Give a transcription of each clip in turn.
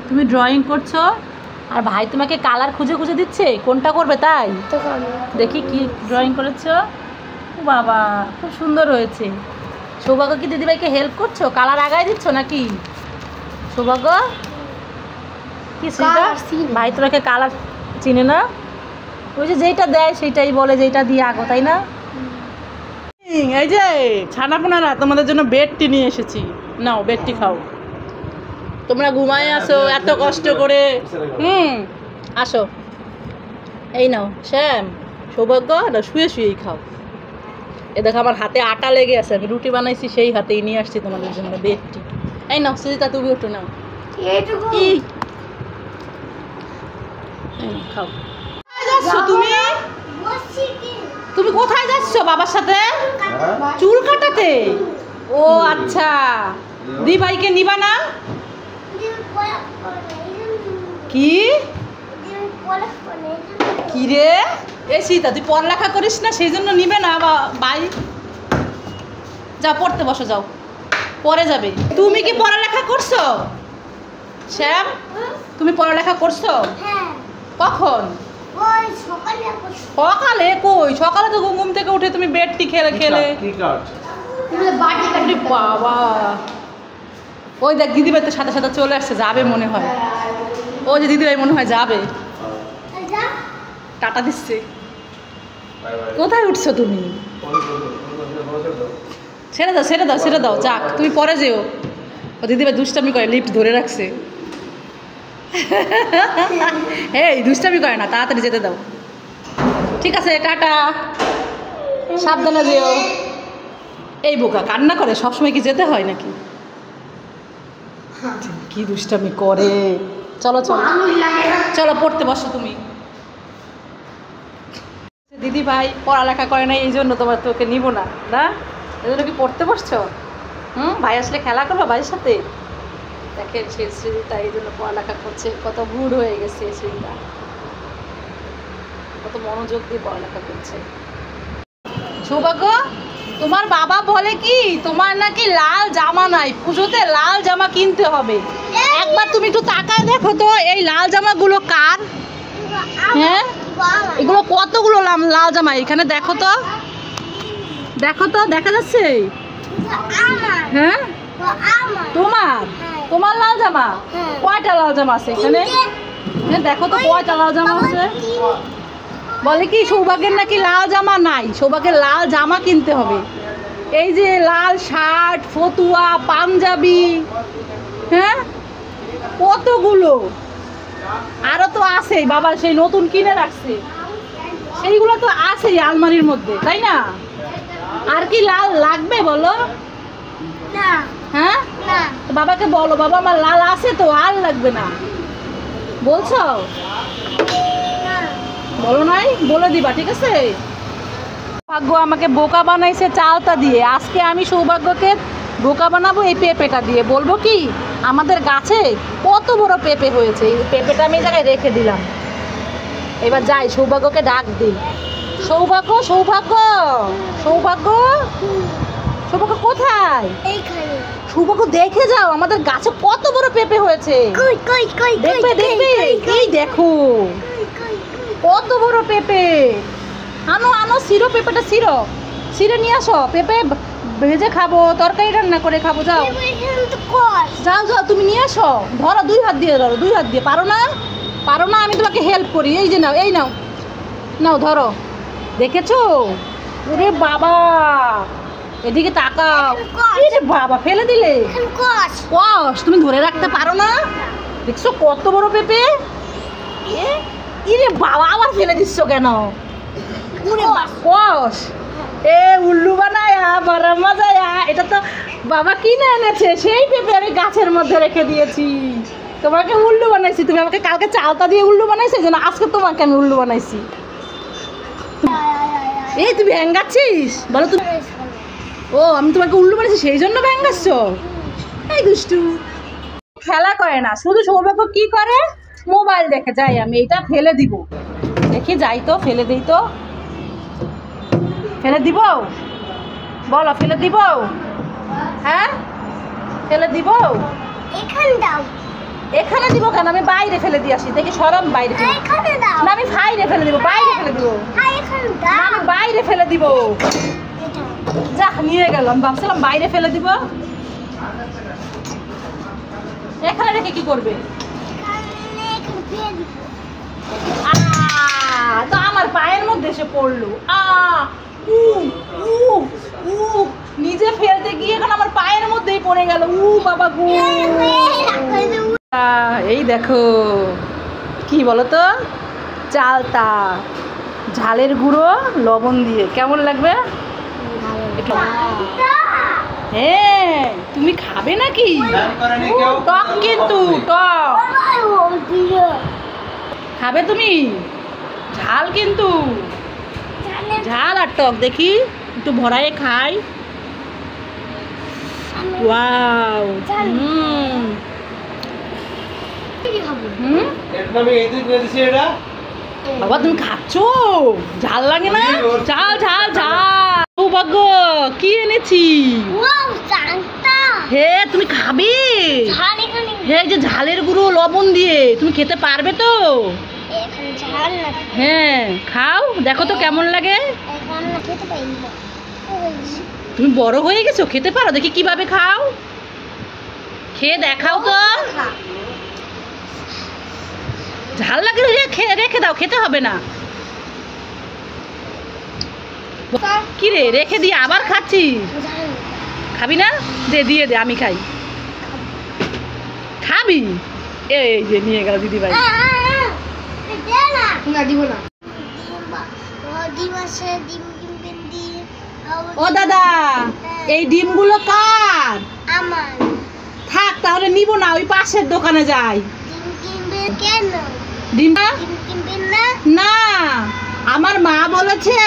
তুমি ড্রয়িং করছো আর ভাই তোমাকে কালার খুঁজে খুঁজে দিচ্ছে কোনটা করবে তাই দেখি কি ড্রয়িং করেছো। বাবা খুব সুন্দর হয়েছে। সৌভাগ্য কি দিদিভাইকে হেল্প করছো? কালার আগায় দিচ্ছ নাকি সৌভাগ্য? কি ভাই তোমাকে কালার চিনে না? ওই যে যেইটা দেয় সেইটাই বলে যেইটা দিয়ে আগো, তাই না? এই যে ছানাপোনারা তোমাদের জন্য বেডটি নিয়ে এসেছি, নাও বেডটি খাও। তোমরা ঘুমায় আসো এত কষ্ট করে। আসো, এই নাও শ্যাম সৌভাগ্য, না শুয়ে শুয়েই খাও। এ দেখো আমার হাতে আটা লেগে আছে, আমি রুটি বানাইছি সেই হাতেই নিয়ে আসছি তোমাদের জন্য বেডটি। এই নাও সুজিতা তুমি ওঠো, নাও খাও। তুমি তুমি কোথায় যাচ্ছ? বাবার সাথে চুল কাটাতে? ও আচ্ছা, দি ভাইকে নিবা না? কি কি রে? এই সীতা তুই পড়ালেখা করিস না সেই জন্য নিবে না ভাই? যাও পড়তে বসো, যাও পরে যাবে। তুমি কি পড়ালেখা করছো শ্যাম? তুমি পড়ালেখা করছো? কখন? সকালে? কই সকালে তো ঘুম থেকে উঠে তুমি বেডটি খেলে খেলে। বাবা ওই দেখ দিদিভাই তো সাথে সাথে চলে আসছে, যাবে মনে হয়। ও যে দিদিভাই মনে হয় যাবে, টাটা দিচ্ছে। কোথায় উঠছো তুমি? ছেড়ে দাও ছেড়ে দাও ছেড়ে দাও, যাক তুমি পরে যেও। ও দিদিভাই দুষ্টামি করে, লিফট ধরে রাখছে। এই দুষ্টামি করে না, তাড়াতাড়ি যেতে দাও। ঠিক আছে টাটা, সাবধানে যেও। এই বোকা কান্না করে, সবসময় কি যেতে হয় নাকি? কি দুষ্টামি করে। চলো চলো চলো পড়তে বসো তুমি। দিদি ভাই পড়ালেখা করে না এই জন্য তোমার তোকে নিব না, না এই জন্য কি পড়তে বসছো? ভাই আসলে খেলা করবো ভাইয়ের সাথে? দেখেন সে শ্রীতা এই জন্য পড়ালেখা করছে, কত বুড় হয়ে গেছে শ্রীতা, কত মনোযোগ দিয়ে পড়ালেখা করছে। সৌভাগ্য তোমার বাবা বলে কি তোমার নাকি লাল জামা নাই, পুজোতে লাল জামা কিনতে হবে। একবার তুমি একটু তাকায় দেখো তো এই লাল জামাগুলো কার? হ্যাঁ এগুলো কতগুলো লাল জামা এখানে দেখো তো, দেখো তো দেখা যাচ্ছে? হ্যাঁ তোমার তোমার লাল জামা? কয়টা লাল জামা আছে এখানে? দেখো তো কয়টা লাল জামা আছে। বলে কি সৌভাগ্যের নাকি লাল জামা নাই, সৌভাগ্যের লাল জামা কিনতে হবে। এই যে লাল শার্ট, ফতুয়া, পাঞ্জাবি, হ্যাঁ কতগুলো, আরো তো আছেই, বাবা সেই নতুন কিনে রাখছে, সেইগুলো তো আছেই আলমারির মধ্যে, তাই না? আর কি লাল লাগবে বলো? হ্যাঁ বাবাকে বলো, বাবা আমার লাল আছে তো, আর লাগবে না বলছো? বলো নাই, বলে দিবা ঠিক আছে? সৌভাগ্য আমাকে বোকা বানাইছে চালতা দিয়ে, আজকে আমি সৌভাগ্যকে বোকা বানাবো এই পেঁপেটা দিয়ে। বলবো কি আমাদের গাছে কত বড় পেঁপে হয়েছে, এই পেঁপেটা আমি এই জায়গায় রেখে দিলাম। এবার যাই সৌভাগ্যকে ডাক দিই। সৌভাগ্য সৌভাগ্য সৌভাগ্য সৌভাগ্য কোথায়? সৌভাগ্য দেখে যাও আমাদের গাছে কত বড় পেঁপে হয়েছে, দেখবে দেখবে। এই দেখো কত বড় পেঁপে। আনো আনো ছিঁড়ো পেঁপেটা, ছিঁড়ো ছিঁড়ে নিয়ে আসো। পেঁপে ভেজে খাবো, তরকারি রান্না করে খাবো। যাও যাও যাও তুমি নিয়ে আসো, ধরো দুই হাত দিয়ে ধরো, দুই হাত দিয়ে। পারো না? পারো না? আমি তোমাকে হেল্প করি। এই যে নাও, এই নাও নাও ধরো। দেখেছো? ওরে বাবা এদিকে তাকাও। আরে বাবা ফেলে দিলে। কষ তুমি ধরে রাখতে পারো না? দেখছো কত বড় পেঁপে। ইরে বাবা আবার ফেলে দিচ্ছ কেন? কষ এ উল্লু বানায়া বড় মজা। এটা তো বাবা কিনে এনেছে, সেই পেঁপে আমি গাছের মধ্যে রেখে দিয়েছি। তোমাকে উল্লু বানাইছি, তুমি আমাকে কালকে চালতা দিয়ে উল্লু বানাইছি, যেন আজকে তোমাকে আমি উল্লু বানাইছি। এই তুই ভ্যাঙ্গাচ্ছিস বলো তুমি? ও আমি তোমাকে উল্লু বানাইছি সেই জন্য ভ্যাঙ্গাচ্ছ? এই দুষ্টু খেলা করে না, শুধু সৌভাগ্য কি করে মোবাইল দেখে। যাই আমি এইটা ফেলে দিব, দেখি যাই তো ফেলে দিই তো। ফেলে দিব বলো, ফেলে দিব? হ্যাঁ ফেলে দিব। এখানে দাও, এখানে এখানে দিব কেন? আমি বাইরে ফেলে দিয়ে আসি। দেখি সরম, বাইরে ফেলে না, আমি বাইরে ফেলে দিব, বাইরে ফেলে দিব, আমি বাইরে ফেলে দিব। যা নিয়ে গেলাম, ভাবছিলাম বাইরে ফেলে দিব। এখানে রেখে কি করবে? তো আমার পায়ের মধ্যে এসে পড়লো। নিজে ফেলতে গিয়ে এখন আমার পায়ের মধ্যেই পড়ে গেল। বাবা গো, এই দেখো কি বলতো, চালতা, ঝালের গুঁড়ো, লবণ দিয়ে। কেমন লাগবে? হ্যাঁ, তুমি খাবে নাকি? টক কিন্তু, টক খাবে তুমি? ঝাল কিন্তু, ঝাল আর টক। দেখি একটু ভরায়ে খাই। ওয়াও, বাবা তুমি খাচ্ছ? ঝাল লাগে না? ঝাল ঝাল ঝাল। সৌভাগ্য, কি এনেছি? হে, তুমি খাবে? হে, যে ঝালের গুঁড়ো লবণ দিয়ে, তুমি খেতে পারবে তো? হ্যাঁ, খাও, দেখো তো কেমন লাগে। তুমি বড় হয়ে গেছো, খেতে পারো? দেখি কিভাবে খাও, খেয়ে দেখাও তো। ঝাল লাগে, রেখে দাও, খেতে হবে না। কি রে, রেখে দিয়ে আবার খাচ্ছি? খাবি না? দে, দিয়ে দে, আমি খাই। খাবি? এই যে নিয়ে গেল দিদি ভাই। ও দাদা, এই ডিমগুলো কার? আমার। থাক তাহলে নিব না, ওই পাশের দোকানে যাই। কেন ডিম কিনবেন না? না, আমার মা বলেছে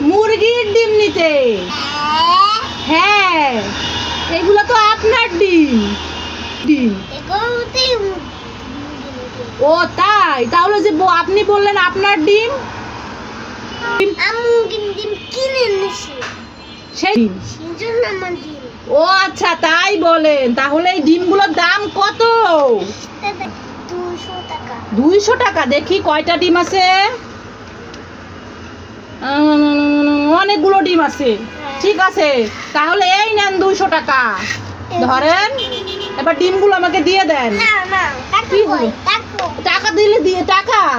মুরগির ডিম নিতে। হ্যাঁ, এগুলো তো আপনার ডিম। ডিম ও তাই? তাহলে যে আপনি বললেন আপনার ডিম, ডিম কিনে এনেছি সেই জন্য আমার ডিম। ও আচ্ছা, তাই বলেন। তাহলে এই ডিমগুলোর দাম কত? 200 টাকা। 200 টাকা? দেখি কয়টা ডিম আছে। অনেকগুলো ডিম আছে। ঠিক আছে, তাহলে এই নেন 200 টাকা ধরেন। এবার ডিমগুলো আমাকে দিয়ে দেন। না না, কি হবে? টাকা দিলে দিয়ে,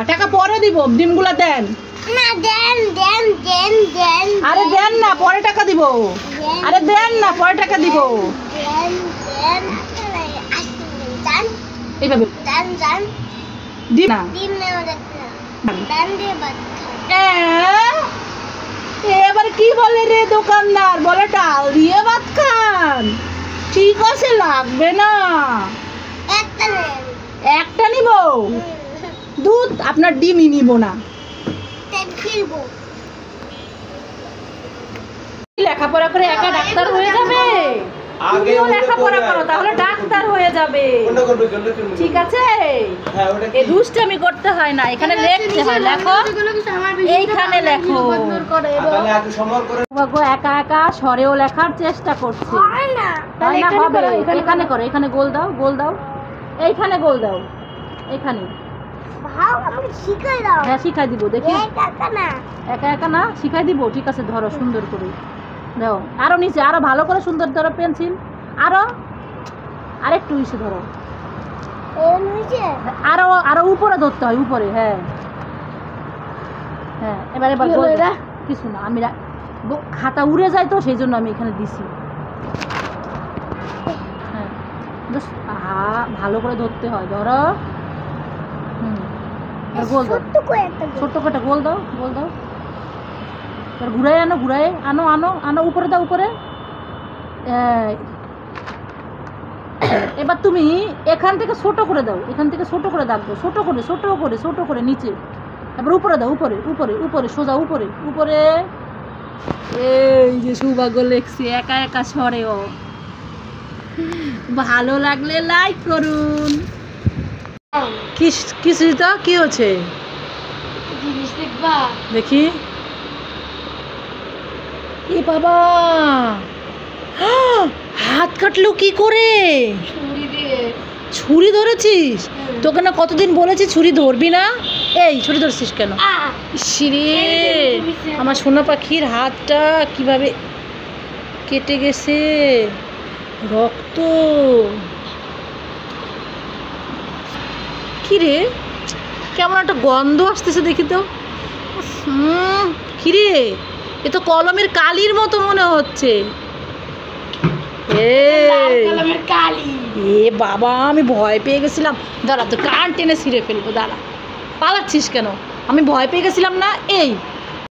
টাকা পরে দিব, ডিমগুলো দেন। না, দেন দেন দেন দেন। আরে দেন না, পরে টাকা দিব। আরে দেন না, পরে টাকা দিব। দেন দেন, দেন এইভাবে দেন দেন। দিন না। ডিম নেও দেখতে। দেন দিয়ে বাদ। এবার কি বলে রে দোকানদার? বলে ডাল দিয়ে ভাত খান। ঠিক আছে, লাগবে না। একটা নেন। একটা নিব? দুধ, আপনার ডিমই নিব না। তেল কিনবো। লেখাপড়া করে একা ডাক্তার হয়ে যাবে? তুমিও লেখাপড়া করো, তাহলে ডাক্তার হয়ে যাবে। ঠিক আছে, এই দুষ্টামি করতে হয় না, এখানে লিখতে হয়। লেখো, এইখানে লেখো। একা একা সরেও লেখার চেষ্টা করছে। হয় না। তাই না? হবে। এখানে করো, এখানে গোল দাও, গোল দাও, এইখানে গোল দাও, এখানে। ভাও আমাকে শিখাই দাও। হ্যাঁ, শিখাই দিব। দেখি, একা না। একা একা না, শিখাই দিব। ঠিক আছে, ধরো সুন্দর করে দাও। আরো নিচে, আরো ভালো করে সুন্দর ধরো পেন্সিল। আরো আরেকটু নিচে ধরো। এর নিচে আরো আরো উপরে ধরতে হয়, উপরে। হ্যাঁ হ্যাঁ, এবার গোল দাও। কিছু না, আমি খাতা উড়ে যায় তো, সেই জন্য আমি এখানে দিছি। হ্যাঁ, ভালো করে ধরতে হয়। ধরো, গোল দাও, ছোট্ট করে গোল দাও, গোল দাও। এবার ঘুরাই আনো, ঘুরাই আনো, আনো আনো, উপরে দাও, উপরে। এবার তুমি এখান থেকে ছোট করে দাও, এখান থেকে ছোট করে দাগবো, ছোট করে ছোট করে ছোট করে নিচে। এবার উপরে দাও, উপরে উপরে উপরে, সোজা উপরে উপরে। এই যে সৌভাগ্য লেখছি একা একা সরেও। ভালো লাগলে লাইক করুন। কিছু তো কি হচ্ছে দেখি। এ বাবা, হাত কাটলো কি করে? ছুরি ধরেছিস? তোকে না কতদিন বলেছি ছুরি ধরবি না। এই ছুরি ধরছিস কেন? ইসরে, আমার সোনা পাখির হাতটা কিভাবে কেটে গেছে, রক্ত। কি রে, কেমন একটা গন্ধ আসতেছে, দেখি তো। কি রে, এ তো কলমের কালির মতো মনে হচ্ছে। এ বাবা, আমি ভয় পেয়ে গেছিলাম। দাঁড়া, তো কান টেনে ছিঁড়ে ফেলবো, দাঁড়া। পালাচ্ছিস কেন? আমি ভয় পেয়ে গেছিলাম না। এই